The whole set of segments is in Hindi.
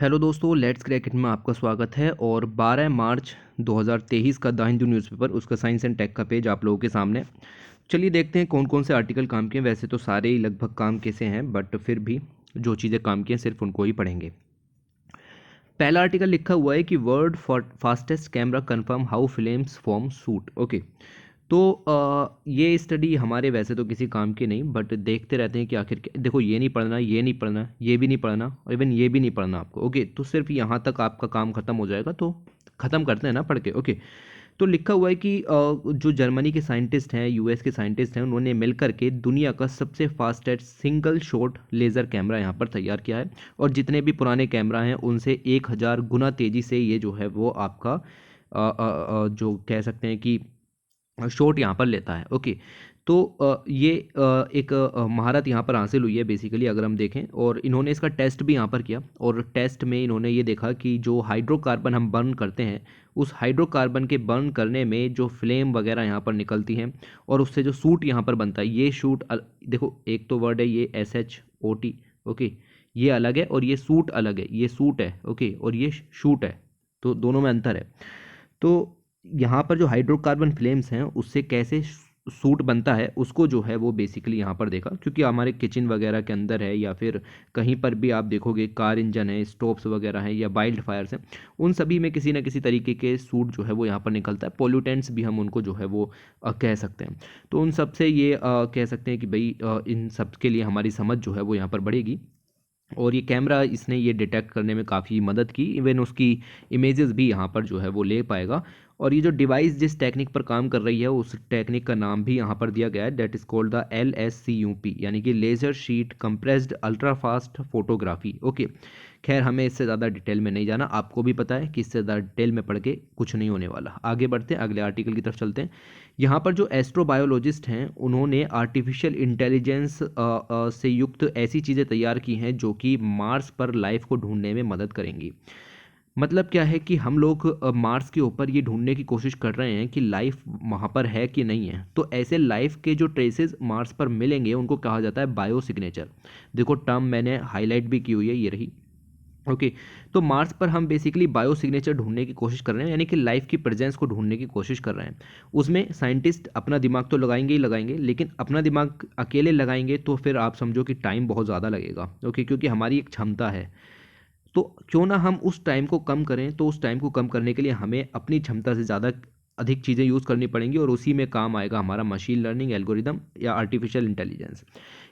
हेलो दोस्तों, लेट्स क्रैकेट में आपका स्वागत है। और 12 मार्च 2023 का द हिंदू न्यूज़पेपर, उसका साइंस एंड टेक का पेज आप लोगों के सामने। चलिए देखते हैं कौन कौन से आर्टिकल काम किए। वैसे तो सारे ही लगभग काम कैसे हैं, बट फिर भी जो चीज़ें काम की हैं सिर्फ उनको ही पढ़ेंगे। पहला आर्टिकल लिखा हुआ है कि world fastest camera confirm how films form shoot. Okay, तो ये स्टडी हमारे वैसे तो किसी काम की नहीं, बट देखते रहते हैं कि आखिर देखो, ये नहीं पढ़ना, ये नहीं पढ़ना, ये भी नहीं पढ़ना, और इवन ये भी नहीं पढ़ना आपको। ओके, तो सिर्फ यहाँ तक आपका काम खत्म हो जाएगा, तो ख़त्म करते हैं ना पढ़ के। ओके, तो लिखा हुआ है कि जो जर्मनी के साइंटिस्ट हैं, यूएस के साइंटिस्ट हैं, उन्होंने मिल करके दुनिया का सबसे fastest single shot laser camera यहाँ पर तैयार किया है। और जितने भी पुराने कैमरा हैं उनसे 1000 गुना तेज़ी से ये जो है वो आपका जो कह सकते हैं कि शॉट यहाँ पर लेता है। ओके, तो ये एक महारत यहाँ पर हासिल हुई है बेसिकली, अगर हम देखें। और इन्होंने इसका टेस्ट भी यहाँ पर किया, और टेस्ट में इन्होंने ये देखा कि जो हाइड्रोकार्बन हम बर्न करते हैं, उस हाइड्रोकार्बन के बर्न करने में जो फ्लेम वगैरह यहाँ पर निकलती हैं, और उससे जो सूट यहाँ पर बनता है, ये शूट देखो, एक तो वर्ड है ये SHOT। ओके, ये अलग है और ये सूट अलग है। ये सूट है, ओके, और ये शूट है, तो दोनों में अंतर है। तो यहाँ पर जो हाइड्रोकार्बन फ्लेम्स हैं उससे कैसे सूट बनता है, उसको जो है वो बेसिकली यहाँ पर देखा। क्योंकि हमारे किचन वगैरह के अंदर है, या फिर कहीं पर भी आप देखोगे कार इंजन है, स्टोव्स वगैरह हैं, या वाइल्ड फायर्स हैं, उन सभी में किसी न किसी तरीके के सूट जो है वो यहाँ पर निकलता है। पोल्यूटेंट्स भी हम उनको जो है वो कह सकते हैं। तो उन सब से ये कह सकते हैं कि भाई इन सब के लिए हमारी समझ जो है वो यहाँ पर बढ़ेगी। और ये कैमरा, इसने ये डिटेक्ट करने में काफ़ी मदद की। इवन उसकी इमेजेस भी यहाँ पर जो है वो ले पाएगा। और ये जो डिवाइस जिस टेक्निक पर काम कर रही है, उस टेक्निक का नाम भी यहाँ पर दिया गया है, that is called the LSCUP, यानी कि laser sheet compressed ultra fast photography. Okay, खैर हमें इससे ज़्यादा डिटेल में नहीं जाना, आपको भी पता है कि इससे ज़्यादा डिटेल में पढ़ के कुछ नहीं होने वाला। आगे बढ़ते हैं, अगले आर्टिकल की तरफ चलते हैं। यहाँ पर जो एस्ट्रोबायोलॉजिस्ट हैं, उन्होंने आर्टिफिशियल इंटेलिजेंस से युक्त ऐसी चीज़ें तैयार की हैं जो कि मार्स पर लाइफ को ढूंढने में मदद करेंगी। मतलब क्या है कि हम लोग मार्स के ऊपर ये ढूंढने की कोशिश कर रहे हैं कि लाइफ वहाँ पर है कि नहीं है। तो ऐसे लाइफ के जो ट्रेसेस मार्स पर मिलेंगे उनको कहा जाता है बायो सिग्नेचर। देखो, टर्म मैंने हाईलाइट भी की हुई है, ये रही। ओके, तो मार्स पर हम बेसिकली बायो सिग्नेचर ढूंढने की कोशिश कर रहे हैं, यानी कि लाइफ की प्रेजेंस को ढूंढने की कोशिश कर रहे हैं। उसमें साइंटिस्ट अपना दिमाग तो लगाएंगे ही लगाएंगे, लेकिन अपना दिमाग अकेले लगाएंगे तो फिर आप समझो कि टाइम बहुत ज़्यादा लगेगा। ओके, क्योंकि हमारी एक क्षमता है। तो क्यों ना हम उस टाइम को कम करें। तो उस टाइम को कम करने के लिए हमें अपनी क्षमता से ज़्यादा अधिक चीज़ें यूज़ करनी पड़ेंगी, और उसी में काम आएगा हमारा मशीन लर्निंग एल्गोरिदम या आर्टिफिशियल इंटेलिजेंस।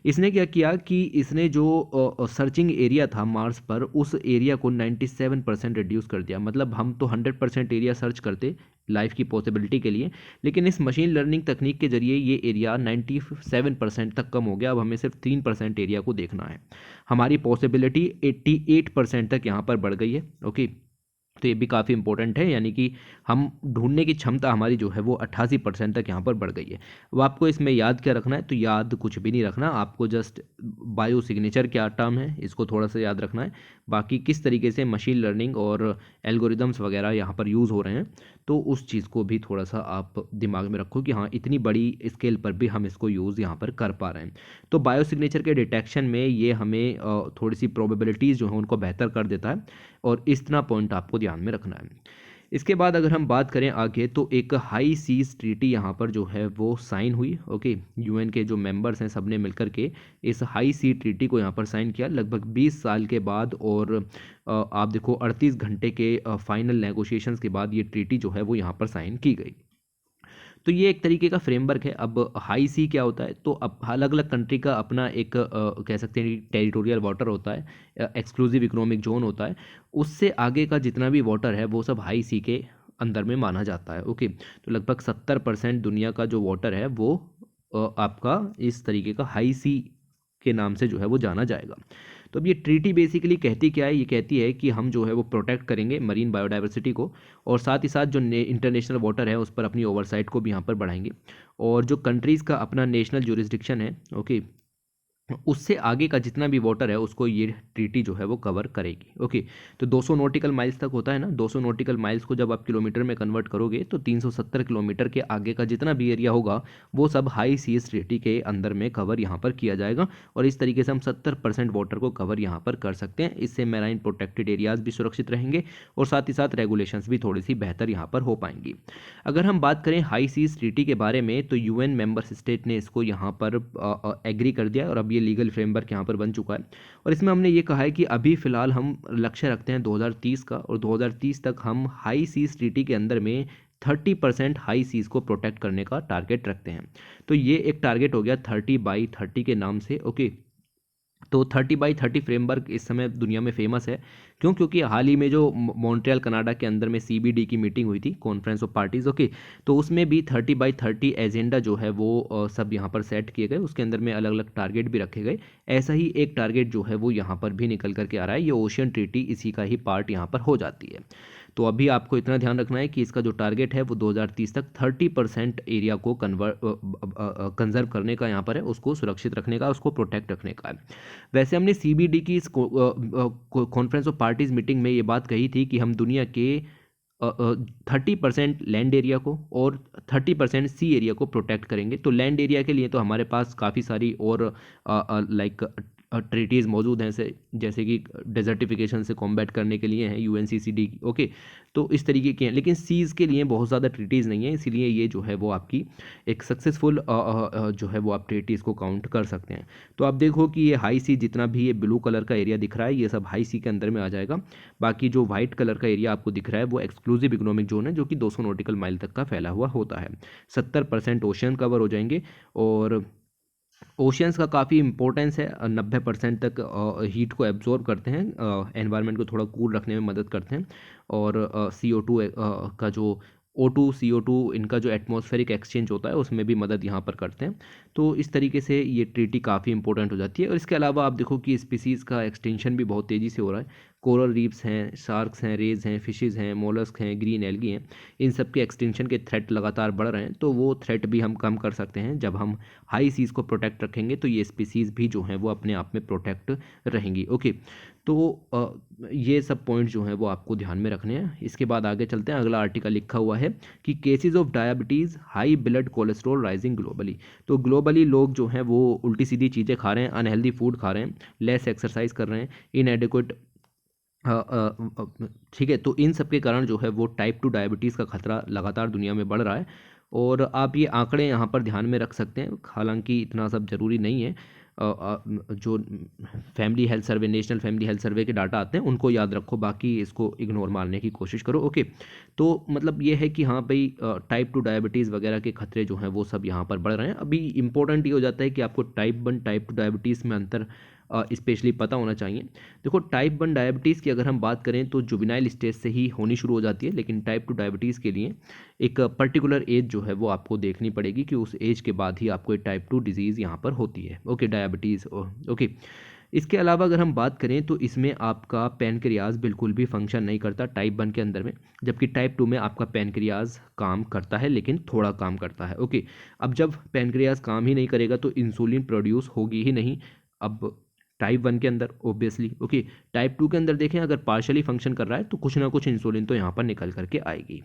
इसने क्या किया कि इसने जो सर्चिंग एरिया था मार्स पर, उस एरिया को 97% रिड्यूस कर दिया। मतलब हम तो 100% एरिया सर्च करते लाइफ की पॉसिबिलिटी के लिए, लेकिन इस मशीन लर्निंग तकनीक के जरिए ये एरिया 97% तक कम हो गया। अब हमें सिर्फ 3% एरिया को देखना है। हमारी पॉसिबिलिटी 88% तक यहाँ पर बढ़ गई है। ओके, तो ये भी काफ़ी इंपॉर्टेंट है, यानी कि हम ढूंढने की क्षमता हमारी जो है वो 88% तक यहाँ पर बढ़ गई है। अब आपको इसमें याद क्या रखना है, तो याद कुछ भी नहीं रखना आपको, जस्ट बायो सिग्नेचर क्या टर्म है इसको थोड़ा सा याद रखना है। बाकी किस तरीके से मशीन लर्निंग और एल्गोरिदम्स वगैरह यहाँ पर यूज़ हो रहे हैं, तो उस चीज़ को भी थोड़ा सा आप दिमाग में रखो कि हाँ, इतनी बड़ी स्केल पर भी हम इसको यूज़ यहाँ पर कर पा रहे हैं। तो बायो सिग्नेचर के डिटेक्शन में ये हमें थोड़ी सी प्रोबेबिलिटीज़ जो हैं उनको बेहतर कर देता है, और इतना पॉइंट आपको ध्यान में रखना है। इसके बाद अगर हम बात करें आगे, तो एक हाई सीज ट्रीटी यहाँ पर जो है वो साइन हुई। ओके, यूएन के जो मेंबर्स हैं सबने मिलकर के इस हाई सी ट्रीटी को यहाँ पर साइन किया लगभग 20 साल के बाद। और आप देखो 38 घंटे के फाइनल नेगोशिएशंस के बाद ये ट्रीटी जो है वो यहाँ पर साइन की गई। तो ये एक तरीके का फ्रेमवर्क है। अब हाई सी क्या होता है, तो अब अलग अलग कंट्री का अपना एक कह सकते हैं टेरिटोरियल वाटर होता है, एक्सक्लूसिव इकोनॉमिक जोन होता है। उससे आगे का जितना भी वाटर है वो सब हाई सी के अंदर में माना जाता है। ओके, तो लगभग 70% दुनिया का जो वाटर है वो आपका इस तरीके का हाई सी के नाम से जो है वो जाना जाएगा। तो अब ये ट्रीटी बेसिकली कहती क्या है, ये कहती है कि हम जो है वो प्रोटेक्ट करेंगे मरीन बायोडाइवर्सिटी को, और साथ ही साथ जो इंटरनेशनल वाटर है उस पर अपनी ओवरसाइट को भी यहाँ पर बढ़ाएंगे। और जो कंट्रीज़ का अपना नेशनल जुरिस्डिक्शन है, ओके, उससे आगे का जितना भी वाटर है उसको ये ट्रीटी जो है वो कवर करेगी। ओके, तो 200 नॉटिकल माइल्स तक होता है ना, 200 नॉटिकल माइल्स को जब आप किलोमीटर में कन्वर्ट करोगे तो 370 किलोमीटर के आगे का जितना भी एरिया होगा वो सब हाई सीज ट्रीटी के अंदर में कवर यहाँ पर किया जाएगा। और इस तरीके से हम 70% वाटर को कवर यहाँ पर कर सकते हैं। इससे मैराइन प्रोटेक्टेड एरियाज भी सुरक्षित रहेंगे और साथ ही साथ रेगुलेशंस भी थोड़ी सी बेहतर यहाँ पर हो पाएंगी। अगर हम बात करें हाई सीज ट्रीटी के बारे में तो यूएन मेंबर्स स्टेट ने इसको यहाँ पर एग्री कर दिया और अब ये लीगल फ्रेमवर्क यहाँ पर बन चुका है। और इसमें हमने ये कहा है कि अभी फ़िलहाल हम लक्ष्य रखते हैं 2030 का, और 2030 तक हम हाई सीज ट्रीटी के अंदर में 30% हाई सीज को प्रोटेक्ट करने का टारगेट रखते हैं। तो ये एक टारगेट हो गया 30/30 के नाम से। ओके, तो 30/30 फ्रेमवर्क इस समय दुनिया में फेमस है। क्यों? क्योंकि हाल ही में जो मॉन्ट्रियल कनाडा के अंदर में CBD की मीटिंग हुई थी, कॉन्फ्रेंस ऑफ पार्टीज। ओके, तो उसमें भी 30/30 एजेंडा जो है वो सब यहाँ पर सेट किए गए, उसके अंदर में अलग अलग टारगेट भी रखे गए। ऐसा ही एक टारगेट जो है वो यहाँ पर भी निकल करके आ रहा है। ये ओशियन ट्रीटी इसी का ही पार्ट यहाँ पर हो जाती है। तो अभी आपको इतना ध्यान रखना है कि इसका जो टारगेट है वो 2030 तक 30% एरिया को कंजर्व करने का यहाँ पर है, उसको सुरक्षित रखने का, उसको प्रोटेक्ट रखने का है। वैसे हमने CBD की इस कॉन्फ्रेंस ऑफ पार्टीज मीटिंग में ये बात कही थी कि हम दुनिया के 30% लैंड एरिया को और 30% सी एरिया को प्रोटेक्ट करेंगे। तो लैंड एरिया के लिए तो हमारे पास काफ़ी सारी और लाइक ट्रीटीज़ मौजूद हैं, से जैसे कि डेजर्टिफिकेशन से कॉम्बैट करने के लिए हैं UNCCD। ओके, तो इस तरीके के हैं, लेकिन सीज़ के लिए बहुत ज़्यादा ट्रीटीज़ नहीं है, इसीलिए ये जो है वो आपकी एक सक्सेसफुल जो है वो आप ट्रीटीज़ को काउंट कर सकते हैं। तो आप देखो कि ये हाई सी, जितना भी ये ब्लू कलर का एरिया दिख रहा है, ये सब हाई सी के अंदर में आ जाएगा। बाकी जो वाइट कलर का एरिया आपको दिख रहा है वो एक्सक्लूसिव इकोनॉमिक जोन है, जो कि 200 नॉटिकल माइल तक का फैला हुआ होता है। 70% ओशन कवर हो जाएंगे, और ओशियंस का काफ़ी इंपॉर्टेंस है। 90% तक हीट को एब्जॉर्ब करते हैं, एनवायरनमेंट को थोड़ा कूल रखने में मदद करते हैं। और CO2 का जो O2 CO2 इनका जो एटमॉस्फेरिक एक्सचेंज होता है उसमें भी मदद यहाँ पर करते हैं। तो इस तरीके से ये ट्रीटी काफ़ी इंपॉर्टेंट हो जाती है। और इसके अलावा आप देखो कि स्पीसीज़ का एक्सटेंशन भी बहुत तेज़ी से हो रहा है। कोरल रीफ्स हैं, शार्क्स हैं, रेज हैं, फिशेज़ हैं, मोलस्क हैं, ग्रीन एल्गी हैं, इन सब के एक्सटेंशन के थ्रेट लगातार बढ़ रहे हैं। तो वो थ्रेट भी हम कम कर सकते हैं जब हम हाई सीज़ को प्रोटेक्ट रखेंगे, तो ये स्पीसीज़ भी जो हैं वो अपने आप में प्रोटेक्ट रहेंगी। ओके, तो ये सब पॉइंट जो हैं वो आपको ध्यान में रखने हैं। इसके बाद आगे चलते हैं। अगला आर्टिकल लिखा हुआ है कि cases of diabetes, high blood cholesterol rising globally. तो ग्लोबली लोग जो हैं वो उल्टी सीधी चीज़ें खा रहे हैं, अनहेल्दी फूड खा रहे हैं, लेस एक्सरसाइज कर रहे हैं, इनएडिक्वेट, ठीक है। तो इन सब के कारण जो है वो टाइप 2 डायबिटीज़ का खतरा लगातार दुनिया में बढ़ रहा है। और आप ये आंकड़े यहाँ पर ध्यान में रख सकते हैं, हालांकि इतना सब ज़रूरी नहीं है। जो family health survey, national family health survey के डाटा आते हैं उनको याद रखो, बाकी इसको इग्नोर मारने की कोशिश करो। ओके, तो मतलब ये है कि हाँ भाई, टाइप 2 डायबिटीज़ वगैरह के खतरे जो हैं वो सब यहाँ पर बढ़ रहे हैं। अभी इंपॉर्टेंट ये हो जाता है कि आपको टाइप 1 टाइप 2 डायबिटीज़ में अंतर स्पेशली पता होना चाहिए। देखो, टाइप 1 डायबिटीज़ की अगर हम बात करें तो जुवेनाइल स्टेज से ही होनी शुरू हो जाती है, लेकिन टाइप 2 डायबिटीज़ के लिए एक पर्टिकुलर एज जो है वो आपको देखनी पड़ेगी कि उस एज के बाद ही आपको टाइप 2 डिजीज़ यहाँ पर होती है। Okay, diabetes. ओके, इसके अलावा अगर हम बात करें तो इसमें आपका पैनक्रियाज बिल्कुल भी फंक्शन नहीं करता टाइप 1 के अंदर में, जबकि टाइप 2 में आपका पैनक्रियाज काम करता है, लेकिन थोड़ा काम करता है। ओके, अब जब पैनक्रियाज काम ही नहीं करेगा तो इंसुलिन प्रोड्यूस होगी ही नहीं। अब टाइप 1 के अंदर ऑब्वियसली। ओके, टाइप 2 के अंदर देखें, अगर पार्शली फंक्शन कर रहा है तो कुछ ना कुछ इंसुलिन तो यहाँ पर निकल करके आएगी।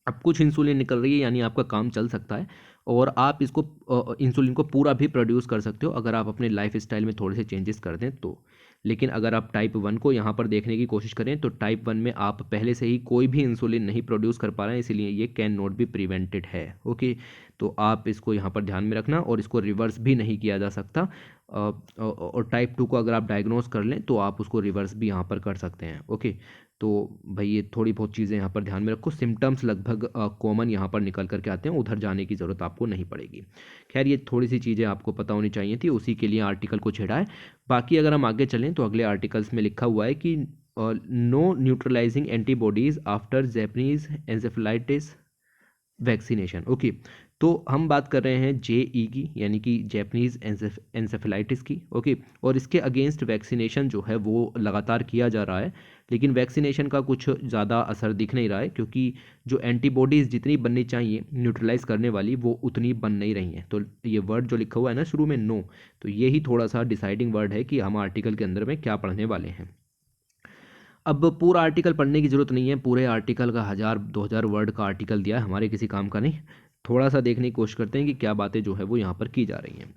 अब कुछ इंसुलिन निकल रही है यानी आपका काम चल सकता है, और आप इसको इंसुलिन को पूरा भी प्रोड्यूस कर सकते हो अगर आप अपने लाइफ स्टाइल में थोड़े से चेंजेस कर दें तो। लेकिन अगर आप टाइप 1 को यहाँ पर देखने की कोशिश करें तो टाइप 1 में आप पहले से ही कोई भी इंसुलिन नहीं प्रोड्यूस कर पा रहे हैं, इसीलिए ये कैन नॉट बी प्रिवेंटेड है। ओके, तो आप इसको यहाँ पर ध्यान में रखना, और इसको रिवर्स भी नहीं किया जा सकता। और टाइप 2 को अगर आप डायग्नोस कर लें तो आप उसको रिवर्स भी यहाँ पर कर सकते हैं। ओके, तो भाई ये थोड़ी बहुत चीज़ें यहाँ पर ध्यान में रखो। सिम्टम्स लगभग कॉमन यहाँ पर निकल करके आते हैं, उधर जाने की ज़रूरत आपको नहीं पड़ेगी। खैर, ये थोड़ी सी चीज़ें आपको पता होनी चाहिए थी, उसी के लिए आर्टिकल को छेड़ा है। बाकी अगर हम आगे चलें तो अगले आर्टिकल्स में लिखा हुआ है कि no neutralising antibodies after Japanese encephalitis vaccination. Okay, तो हम बात कर रहे हैं JE की, यानी कि जैपनीज़ एंसेफेलाइटिस की। ओके, और इसके अगेंस्ट वैक्सीनेशन जो है वो लगातार किया जा रहा है, लेकिन वैक्सीनेशन का कुछ ज़्यादा असर दिख नहीं रहा है, क्योंकि जो एंटीबॉडीज़ जितनी बननी चाहिए न्यूट्रलाइज करने वाली, वो उतनी बन नहीं रही हैं। तो ये वर्ड जो लिखा हुआ है ना शुरू में, नो, तो ये ही थोड़ा सा डिसाइडिंग वर्ड है कि हम आर्टिकल के अंदर में क्या पढ़ने वाले हैं। अब पूरा आर्टिकल पढ़ने की ज़रूरत नहीं है, पूरे आर्टिकल का 1000-2000 वर्ड का आर्टिकल दिया है, हमारे किसी काम का नहीं। थोड़ा सा देखने की कोशिश करते हैं कि क्या बातें जो है वो यहाँ पर की जा रही हैं।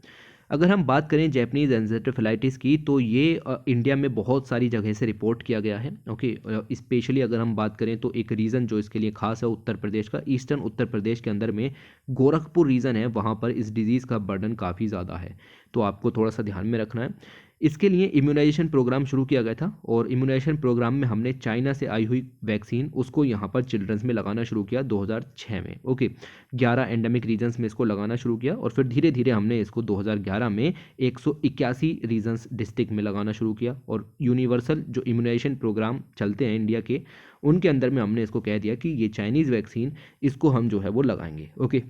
अगर हम बात करें जैपनीज़ एन्सेफेलाइटिस की, तो ये इंडिया में बहुत सारी जगह से रिपोर्ट किया गया है। ओके, स्पेशली अगर हम बात करें तो एक रीज़न जो इसके लिए खास है उत्तर प्रदेश का, ईस्टर्न उत्तर प्रदेश के अंदर में गोरखपुर रीजन है, वहाँ पर इस डिज़ीज़ का बर्डन काफ़ी ज़्यादा है, तो आपको थोड़ा सा ध्यान में रखना है। इसके लिए इम्यूनाइजेशन प्रोग्राम शुरू किया गया था, और इम्यूनाइजेशन प्रोग्राम में हमने चाइना से आई हुई वैक्सीन उसको यहाँ पर चिल्ड्रंस में लगाना शुरू किया 2006 में। ओके, 11 एंडेमिक रीजन्स में इसको लगाना शुरू किया, और फिर धीरे धीरे हमने इसको 2011 में 181 रीजन्स डिस्ट्रिक्ट में लगाना शुरू किया, और यूनिवर्सल जो इम्यूनाइजेशन प्रोग्राम चलते हैं इंडिया के, उनके अंदर में हमने इसको कह दिया कि ये चाइनीज़ वैक्सीन, इसको हम जो है वो लगाएंगे। ओके,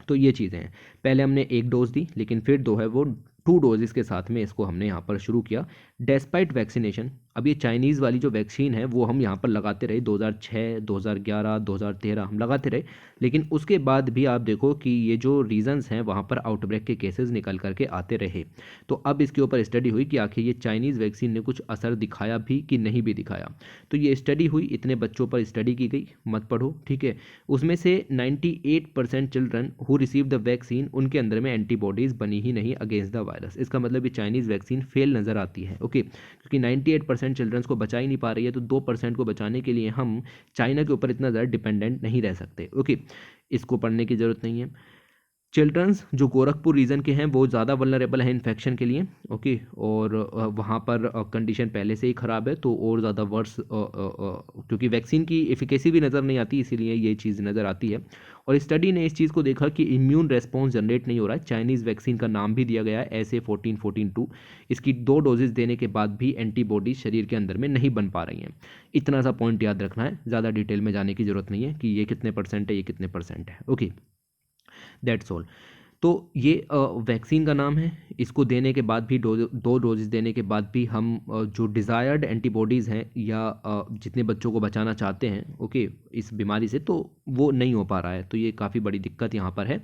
तो ये चीज़ें हैं। पहले हमने एक डोज दी, लेकिन फिर दो है वो 2 डोजेज़ के साथ में इसको हमने यहाँ पर शुरू किया डेस्पाइट वैक्सीनेशन। अब ये चाइनीज़ वाली जो वैक्सीन है वो हम यहाँ पर लगाते रहे 2006, 2011, 2013 हम लगाते रहे, लेकिन उसके बाद भी आप देखो कि ये जो रीजन्स हैं वहाँ पर आउटब्रेक के केसेस निकल करके आते रहे। तो अब इसके ऊपर स्टडी हुई कि आखिर ये चाइनीज़ वैक्सीन ने कुछ असर दिखाया भी कि नहीं भी दिखाया। तो ये स्टडी हुई, इतने बच्चों पर स्टडी की गई, मत पढ़ो, ठीक है। उसमें से 98% children who receive the vaccine, उनके अंदर में एंटीबॉडीज़ बनी ही नहीं अगेंस्ट द वायरस। इसका मतलब ये चाइनीज़ वैक्सीन फेल नज़र आती है। ओके, क्योंकि 98% चिल्ड्रंस को बचा ही नहीं पा रही है, तो 2% को बचाने के लिए हम चाइना के ऊपर इतना ज़्यादा डिपेंडेंट नहीं रह सकते। ओके, इसको पढ़ने की ज़रूरत नहीं है। चिल्ड्रंस जो गोरखपुर रीजन के हैं वो ज़्यादा वल्नरेबल है इन्फेक्शन के लिए। ओके, और वहाँ पर कंडीशन पहले से ही ख़राब है, तो और ज़्यादा वर्स, क्योंकि वैक्सीन की एफिकेसी भी नज़र नहीं आती, इसीलिए ये चीज़ नज़र आती है। और स्टडी ने इस चीज़ को देखा कि इम्यून रेस्पॉन्स जनरेट नहीं हो रहा है। चाइनीज़ वैक्सीन का नाम भी दिया गया है SA-1414-2। इसकी 2 डोजेज़ देने के बाद भी एंटीबॉडी शरीर के अंदर में नहीं बन पा रही हैं। इतना सा पॉइंट याद रखना है, ज़्यादा डिटेल में जाने की ज़रूरत नहीं है कि ये कितने परसेंट है, ये कितने परसेंट है। Okay, that's all. तो ये वैक्सीन का नाम है, इसको देने के बाद भी 2 डोजेज़ देने के बाद भी हम जो डिज़ायर्ड एंटीबॉडीज़ हैं, या जितने बच्चों को बचाना चाहते हैं ओके इस बीमारी से, तो वो नहीं हो पा रहा है। तो ये काफ़ी बड़ी दिक्कत यहाँ पर है।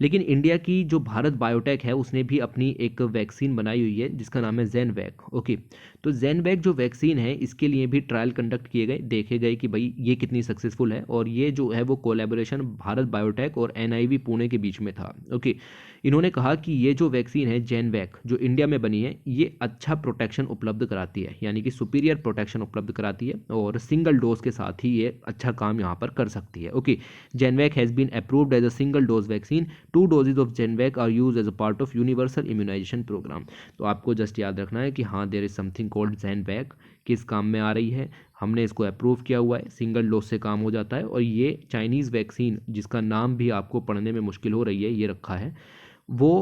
लेकिन इंडिया की जो भारत बायोटेक है, उसने भी अपनी एक वैक्सीन बनाई हुई है जिसका नाम है ज़ैनवैक। ओके, तो ज़ैनवैक जो वैक्सीन है, इसके लिए भी ट्रायल कंडक्ट किए गए, देखे गए कि भाई ये कितनी सक्सेसफुल है, और ये जो है वो कोलैबोरेशन भारत बायोटेक और NIV पुणे के बीच में था। ओके, इन्होंने कहा कि ये जो वैक्सीन है ज़ैनवैक जो इंडिया में बनी है, ये अच्छा प्रोटेक्शन उपलब्ध कराती है, यानी कि सुपीरियर प्रोटेक्शन उपलब्ध कराती है, और सिंगल डोज के साथ ही ये अच्छा काम यहाँ पर कर सकती है। Okay, Jenvac has been approved as a single dose vaccine. 2 doses of Jenvac are use as a part of universal immunisation programme. तो आपको जस्ट याद रखना है कि हाँ, there is something called Jenvac, किस काम में आ रही है, हमने इसको अप्रूव किया हुआ है, सिंगल डोज से काम हो जाता है। और ये चाइनीज़ वैक्सीन जिसका नाम भी आपको पढ़ने में मुश्किल हो रही है, ये रखा है, वो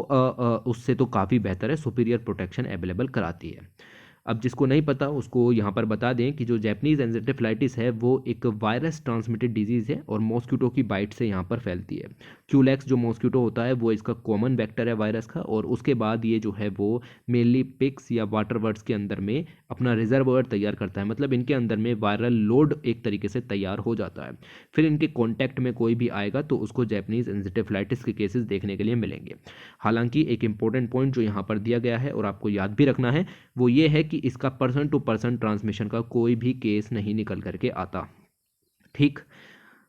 उससे तो काफ़ी बेहतर है, सुपीरियर प्रोटेक्शन अवेलेबल कराती है। अब जिसको नहीं पता उसको यहाँ पर बता दें कि जो जैपनीज़ एन्सेफेलाइटिस है वो एक वायरस ट्रांसमिटेड डिजीज़ है, और मॉस्किटो की बाइट से यहाँ पर फैलती है। क्यूलेक्स जो मॉस्किटो होता है वो इसका कॉमन वेक्टर है वायरस का, और उसके बाद ये जो है वो मेनली पिग्स या वाटर बर्ड्स के अंदर में अपना रिजर्वोयर तैयार करता है, मतलब इनके अंदर में वायरल लोड एक तरीके से तैयार हो जाता है। फिर इनके कॉन्टैक्ट में कोई भी आएगा तो उसको जैपनीज़ एन्सेफेलाइटिस के केसेस देखने के लिए मिलेंगे। हालांकि एक इंपॉर्टेंट पॉइंट जो यहाँ पर दिया गया है और आपको याद भी रखना है, वो ये है कि इसका पर्सन टू पर्सन ट्रांसमिशन का कोई भी केस नहीं निकल करके आता, ठीक।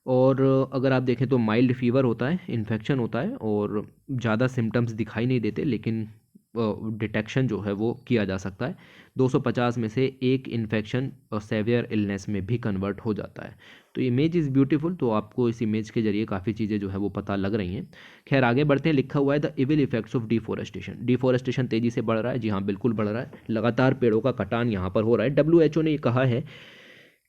और अगर आप देखें तो माइल्ड फीवर होता है, इन्फेक्शन होता है, और ज़्यादा सिम्टम्स दिखाई नहीं देते, लेकिन डिटेक्शन जो है वो किया जा सकता है। 250 में से एक इन्फेक्शन सेवियर इलनेस में भी कन्वर्ट हो जाता है। तो इमेज इज़ ब्यूटीफुल, तो आपको इस इमेज के जरिए काफ़ी चीज़ें जो है वो पता लग रही हैं। खैर आगे बढ़ते हैं। लिखा हुआ है the evil effects of deforestation. Deforestation तेज़ी से बढ़ रहा है, जी हाँ बिल्कुल बढ़ रहा है, लगातार पेड़ों का कटान यहाँ पर हो रहा है। WHO ने ये कहा है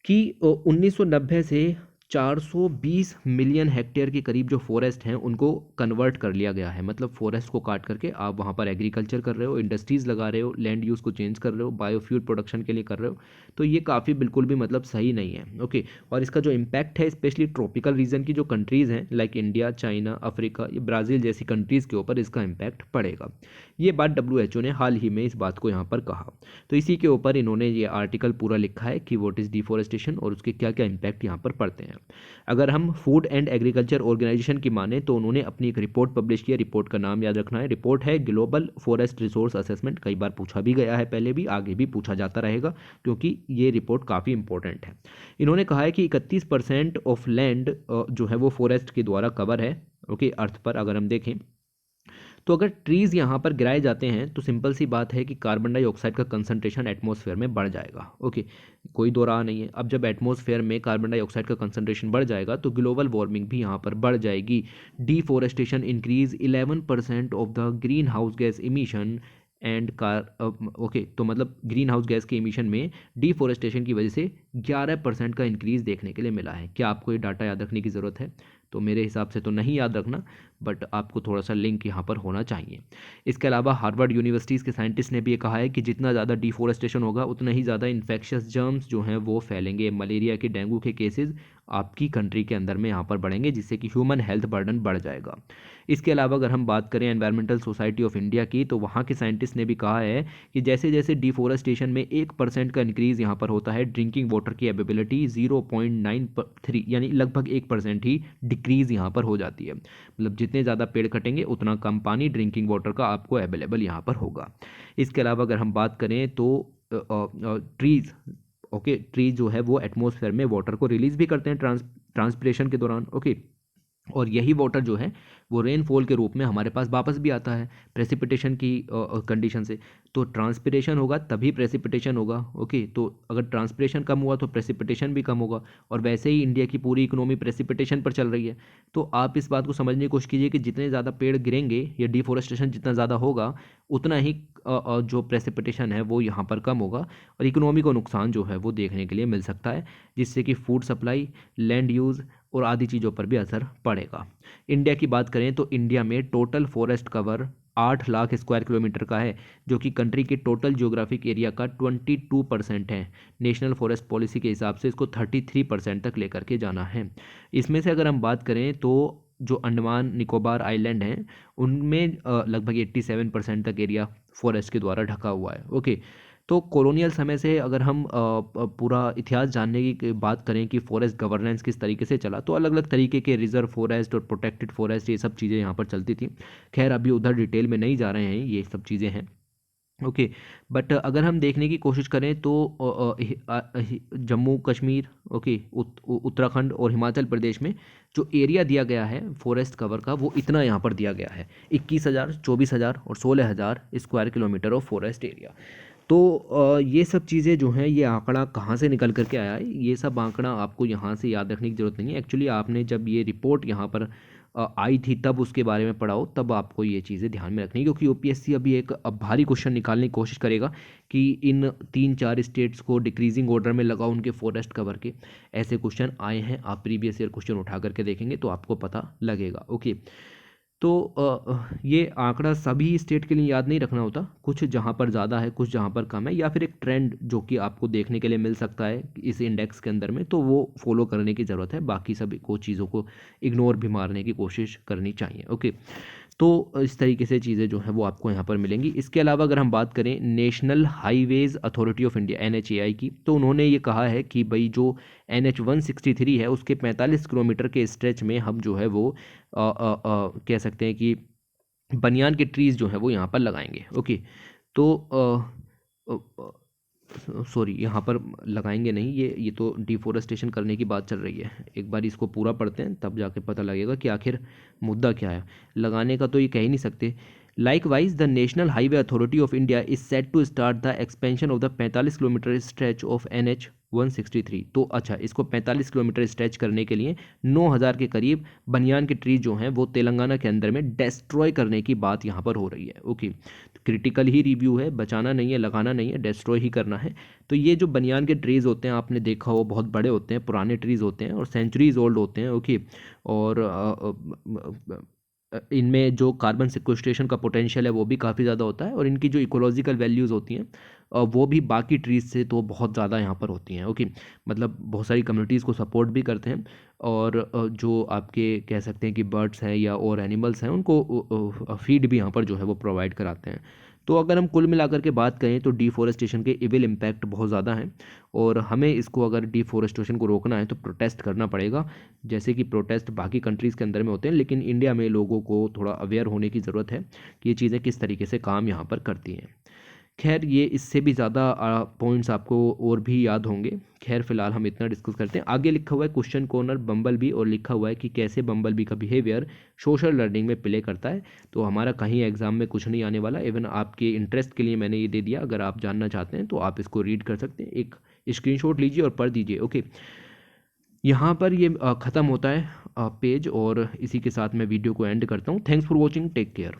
कि 1990 से 420 मिलियन हेक्टेयर के करीब जो फॉरेस्ट हैं उनको कन्वर्ट कर लिया गया है। मतलब फॉरेस्ट को काट करके आप वहाँ पर एग्रीकल्चर कर रहे हो, इंडस्ट्रीज़ लगा रहे हो, लैंड यूज़ को चेंज कर रहे हो, बायोफ्यूल प्रोडक्शन के लिए कर रहे हो। तो ये काफ़ी बिल्कुल भी मतलब सही नहीं है। ओके, और इसका जो इम्पैक्ट है स्पेशली ट्रॉपिकल रीजन की जो कंट्रीज़ हैं लाइक इंडिया, चाइना, अफ्रीका, ये ब्राज़ील जैसी कंट्रीज़ के ऊपर इसका इम्पैक्ट पड़ेगा। ये बात WHO ने हाल ही में इस बात को यहाँ पर कहा। तो इसी के ऊपर इन्होंने ये आर्टिकल पूरा लिखा है कि व्हाट इज़ डिफॉरेस्टेशन और उसके क्या क्या इम्पैक्ट यहाँ पर पड़ते हैं। अगर हम फूड एंड एग्रीकल्चर ऑर्गेनाइजेशन की माने तो उन्होंने अपनी एक रिपोर्ट पब्लिश की है। रिपोर्ट का नाम याद रखना है, रिपोर्ट है ग्लोबल फॉरेस्ट रिसोर्स असेसमेंट। कई बार पूछा भी गया है, पहले भी, आगे भी पूछा जाता रहेगा क्योंकि ये रिपोर्ट काफ़ी इंपॉर्टेंट है। इन्होंने कहा है कि 31% ऑफ लैंड जो है वो फॉरेस्ट के द्वारा कवर है। ओके, अर्थ पर अगर हम देखें तो अगर ट्रीज़ यहाँ पर गिराए जाते हैं तो सिंपल सी बात है कि कार्बन डाइऑक्साइड का कंसंट्रेशन एटमॉस्फेयर में बढ़ जाएगा। ओके, कोई दो राह नहीं है। अब जब एटमॉस्फेयर में कार्बन डाइऑक्साइड का कंसंट्रेशन बढ़ जाएगा तो ग्लोबल वार्मिंग भी यहाँ पर बढ़ जाएगी। Deforestation increase 11% of the green house gas emission and okay, तो मतलब ग्रीन हाउस गैस के इमिशन में डिफॉरेस्टेशन की वजह से 11% का इंक्रीज़ देखने के लिए मिला है। क्या आपको ये डाटा याद रखने की ज़रूरत है? तो मेरे हिसाब से तो नहीं याद रखना, बट आपको थोड़ा सा लिंक यहाँ पर होना चाहिए। इसके अलावा हार्वर्ड यूनिवर्सिटीज़ के साइंटिस्ट ने भी ये कहा है कि जितना ज़्यादा डिफॉरेस्टेशन होगा उतना ही ज़्यादा इन्फेक्शियस जर्म्स जो हैं वो फैलेंगे। मलेरिया के, डेंगू के केसेस आपकी कंट्री के अंदर में यहाँ पर बढ़ेंगे, जिससे कि ह्यूमन हेल्थ बर्डन बढ़ जाएगा। इसके अलावा अगर हम बात करें एनवायरमेंटल सोसाइटी ऑफ इंडिया की, तो वहाँ के साइंटिस्ट ने भी कहा है कि जैसे जैसे डिफॉरेस्टेशन में 1% का इंक्रीज़ यहाँ पर होता है, ड्रिंकिंग वाटर की अवेलेबिलिटी 0.93 यानी लगभग 1% ही डिक्रीज़ यहाँ पर हो जाती है। मतलब जितने ज़्यादा पेड़ कटेंगे उतना कम पानी ड्रिंकिंग वाटर का आपको अवेलेबल यहाँ पर होगा। इसके अलावा अगर हम बात करें तो ट्रीज़, ओके, ट्री जो है वो एटमॉस्फेयर में वाटर को रिलीज़ भी करते हैं ट्रांसपिरेशन के दौरान। ओके, और यही वाटर जो है वो रेनफॉल के रूप में हमारे पास वापस भी आता है प्रेसिपिटेशन की कंडीशन से। तो ट्रांसपिरेशन होगा तभी प्रेसिपिटेशन होगा। ओके, तो अगर ट्रांसपिरेशन कम हुआ तो प्रेसिपिटेशन भी कम होगा, और वैसे ही इंडिया की पूरी इकोनॉमी प्रेसिपिटेशन पर चल रही है। तो आप इस बात को समझने की कोशिश कीजिए कि जितने ज़्यादा पेड़ गिरेंगे या डिफॉरेस्टेशन जितना ज़्यादा होगा उतना ही जो प्रेसिपिटेशन है वो यहाँ पर कम होगा और इकोनॉमी को नुकसान जो है वो देखने के लिए मिल सकता है, जिससे कि फूड सप्लाई, लैंड यूज़ और आदि चीज़ों पर भी असर पड़ेगा। इंडिया की बात करें तो इंडिया में total forest cover 8 lakh square kilometre का है, जो कि कंट्री के टोटल ज्योग्राफिक एरिया का 22% है। नेशनल फॉरेस्ट पॉलिसी के हिसाब से इसको 33% तक लेकर के जाना है। इसमें से अगर हम बात करें तो जो अंडमान निकोबार आइलैंड हैं उनमें लगभग 87% तक एरिया फॉरेस्ट के द्वारा ढका हुआ है। ओके, तो कॉलोनियल समय से अगर हम पूरा इतिहास जानने की बात करें कि फॉरेस्ट गवर्नेंस किस तरीके से चला, तो अलग अलग तरीके के रिजर्व फॉरेस्ट और प्रोटेक्टेड फॉरेस्ट ये सब चीज़ें यहाँ पर चलती थी। खैर अभी उधर डिटेल में नहीं जा रहे हैं, ये सब चीज़ें हैं। ओके, बट अगर हम देखने की कोशिश करें तो जम्मू कश्मीर, ओके, उत्तराखंड और हिमाचल प्रदेश में जो एरिया दिया गया है फॉरेस्ट कवर का वो इतना यहाँ पर दिया गया है, 21,000, 24,000 और 16,000 square kilometre of forest area. तो ये सब चीज़ें जो हैं, ये आंकड़ा कहाँ से निकल करके आया है, ये सब आंकड़ा आपको यहाँ से याद रखने की ज़रूरत नहीं है। एक्चुअली आपने जब ये रिपोर्ट यहाँ पर आई थी तब उसके बारे में पढ़ा हो, तब आपको ये चीज़ें ध्यान में रखनी है, क्योंकि यूपीएससी अभी एक भारी क्वेश्चन निकालने की कोशिश करेगा कि इन 3-4 स्टेट्स को डिक्रीजिंग ऑर्डर में लगाओ उनके फॉरेस्ट कवर के। ऐसे क्वेश्चन आए हैं, आप प्रीवियस ईयर क्वेश्चन उठा करके देखेंगे तो आपको पता लगेगा। ओके, तो ये आंकड़ा सभी स्टेट के लिए याद नहीं रखना होता, कुछ जहाँ पर ज़्यादा है कुछ जहाँ पर कम है, या फिर एक ट्रेंड जो कि आपको देखने के लिए मिल सकता है इस इंडेक्स के अंदर में, तो वो फॉलो करने की ज़रूरत है। बाकी सभी को चीज़ों को इग्नोर भी मारने की कोशिश करनी चाहिए। ओके, तो इस तरीके से चीज़ें जो हैं वो आपको यहाँ पर मिलेंगी। इसके अलावा अगर हम बात करें national highways authority of India NHAI की, तो उन्होंने ये कहा है कि भाई जो NH 163 है उसके 45 किलोमीटर के स्ट्रेच में हम जो है वो कह सकते हैं कि बनियान के ट्रीज़ जो है वो यहाँ पर लगाएंगे। ओके, तो सॉरी, यहाँ पर लगाएंगे नहीं, ये तो डिफॉरेस्टेशन करने की बात चल रही है। एक बार इसको पूरा पढ़ते हैं तब जाके पता लगेगा कि आखिर मुद्दा क्या है। लगाने का तो ये कह ही नहीं सकते। Likewise the National Highway Authority of India is set to start the expansion of the 45 kilometre stretch of NH 163। तो अच्छा, इसको 45 किलोमीटर स्ट्रेच करने के लिए 9,000 के करीब बनियान के ट्री जो हैं वो तेलंगाना के अंदर में डिस्ट्रॉय करने की बात यहाँ पर हो रही है। ओके, तो क्रिटिकल ही रिव्यू है, बचाना नहीं है, लगाना नहीं है, डिस्ट्रॉय ही करना है। तो ये जो बनियान के ट्रीज़ होते हैं, आपने देखा हो, बहुत बड़े होते हैं, पुराने ट्रीज़ होते हैं और सेंचुरीज ओल्ड होते हैं। ओके, और इनमें जो कार्बन सिक्वेस्ट्रेशन का पोटेंशियल है वो भी काफ़ी ज़्यादा होता है, और इनकी जो इकोलॉजिकल वैल्यूज़ होती हैं वो भी बाकी ट्रीज़ से तो बहुत ज़्यादा यहाँ पर होती हैं। ओके, मतलब बहुत सारी कम्युनिटीज़ को सपोर्ट भी करते हैं, और जो आपके कह सकते हैं कि बर्ड्स हैं या और एनिमल्स हैं उनको फीड भी यहाँ पर जो है वो प्रोवाइड कराते हैं। तो अगर हम कुल मिलाकर के बात करें तो डिफॉरेस्टेशन के इविल इम्पैक्ट बहुत ज़्यादा हैं, और हमें इसको अगर डिफॉरेस्टेशन को रोकना है तो प्रोटेस्ट करना पड़ेगा, जैसे कि प्रोटेस्ट बाकी कंट्रीज़ के अंदर में होते हैं, लेकिन इंडिया में लोगों को थोड़ा अवेयर होने की ज़रूरत है कि ये चीज़ें किस तरीके से काम यहाँ पर करती हैं। खैर, ये इससे भी ज़्यादा पॉइंट्स आपको और भी याद होंगे। खैर, फिलहाल हम इतना डिस्कस करते हैं। आगे लिखा हुआ है क्वेश्चन कॉर्नर बम्बल बी, और लिखा हुआ है कि कैसे बम्बल बी का बिहेवियर सोशल लर्निंग में प्ले करता है। तो हमारा कहीं एग्जाम में कुछ नहीं आने वाला, इवन आपके इंटरेस्ट के लिए मैंने ये दे दिया। अगर आप जानना चाहते हैं तो आप इसको रीड कर सकते हैं, एक स्क्रीनशॉट लीजिए और पढ़ दीजिए। ओके, यहाँ पर ये ख़त्म होता है पेज, और इसी के साथ मैं वीडियो को एंड करता हूँ। Thanks for watching, take care.